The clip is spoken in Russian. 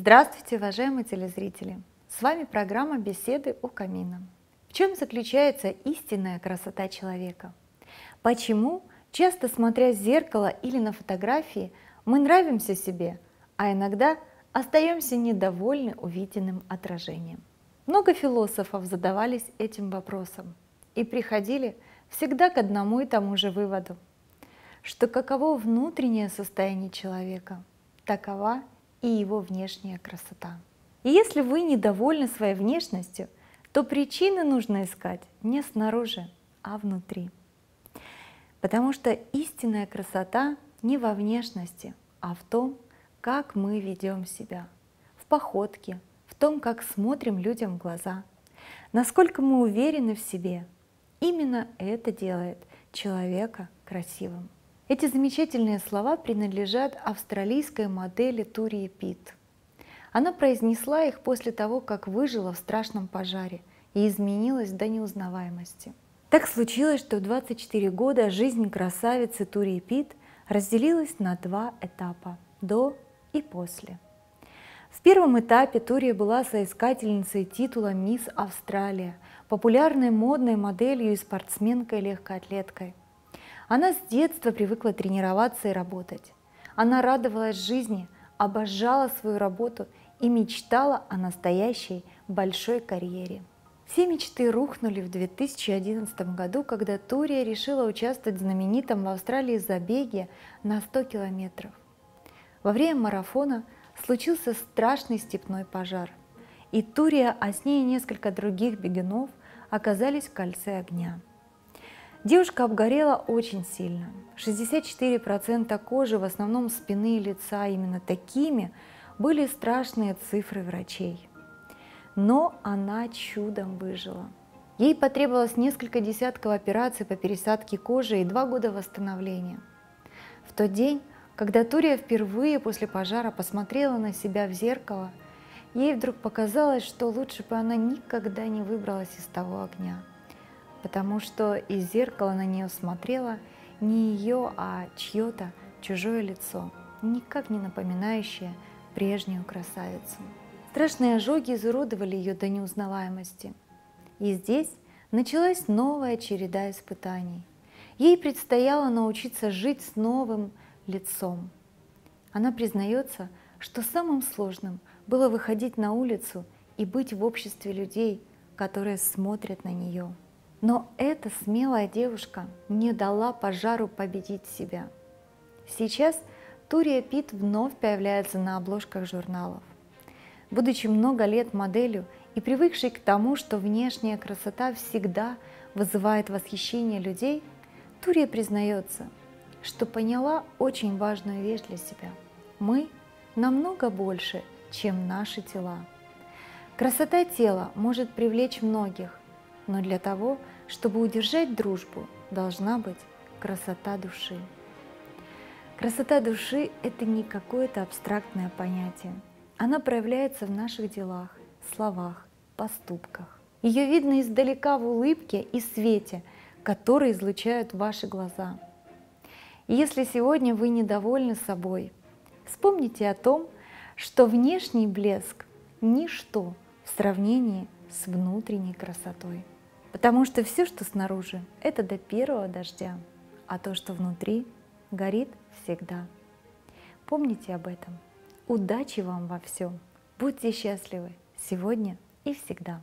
Здравствуйте, уважаемые телезрители! С вами программа «Беседы у камина». В чем заключается истинная красота человека? Почему, часто смотря в зеркало или на фотографии, мы нравимся себе, а иногда остаемся недовольны увиденным отражением? Много философов задавались этим вопросом и приходили всегда к одному и тому же выводу, что каково внутреннее состояние человека, такова и его внешняя красота. И если вы недовольны своей внешностью, то причины нужно искать не снаружи, а внутри. Потому что истинная красота не во внешности, а в том, как мы ведем себя, в походке, в том, как смотрим людям в глаза, насколько мы уверены в себе. Именно это делает человека красивым. Эти замечательные слова принадлежат австралийской модели Турии Пит. Она произнесла их после того, как выжила в страшном пожаре и изменилась до неузнаваемости. Так случилось, что в 24 года жизнь красавицы Турии Пит разделилась на два этапа – до и после. В первом этапе Турия была соискательницей титула «Мисс Австралия», популярной модной моделью и спортсменкой-легкоатлеткой. Она с детства привыкла тренироваться и работать. Она радовалась жизни, обожала свою работу и мечтала о настоящей большой карьере. Все мечты рухнули в 2011 году, когда Турия решила участвовать в знаменитом в Австралии забеге на 100 километров. Во время марафона случился страшный степной пожар, и Турия, а с ней несколько других бегунов оказались в кольце огня. Девушка обгорела очень сильно. 64% кожи, в основном спины и лица, именно такими были страшные цифры врачей. Но она чудом выжила. Ей потребовалось несколько десятков операций по пересадке кожи и 2 года восстановления. В тот день, когда Турия впервые после пожара посмотрела на себя в зеркало, ей вдруг показалось, что лучше бы она никогда не выбралась из того огня. Потому что из зеркала на нее смотрело не ее, а чье-то чужое лицо, никак не напоминающее прежнюю красавицу. Страшные ожоги изуродовали ее до неузнаваемости. И здесь началась новая череда испытаний. Ей предстояло научиться жить с новым лицом. Она признается, что самым сложным было выходить на улицу и быть в обществе людей, которые смотрят на нее. Но эта смелая девушка не дала пожару победить себя. Сейчас Турия Пит вновь появляется на обложках журналов. Будучи много лет моделью и привыкшей к тому, что внешняя красота всегда вызывает восхищение людей, Турия признается, что поняла очень важную вещь для себя. Мы намного больше, чем наши тела. Красота тела может привлечь многих, но для того, чтобы удержать дружбу, должна быть красота души. Красота души – это не какое-то абстрактное понятие. Она проявляется в наших делах, словах, поступках. Ее видно издалека в улыбке и свете, которые излучают ваши глаза. И если сегодня вы недовольны собой, вспомните о том, что внешний блеск – ничто в сравнении с внутренней красотой. Потому что все, что снаружи, это до первого дождя, а то, что внутри, горит всегда. Помните об этом. Удачи вам во всем. Будьте счастливы сегодня и всегда.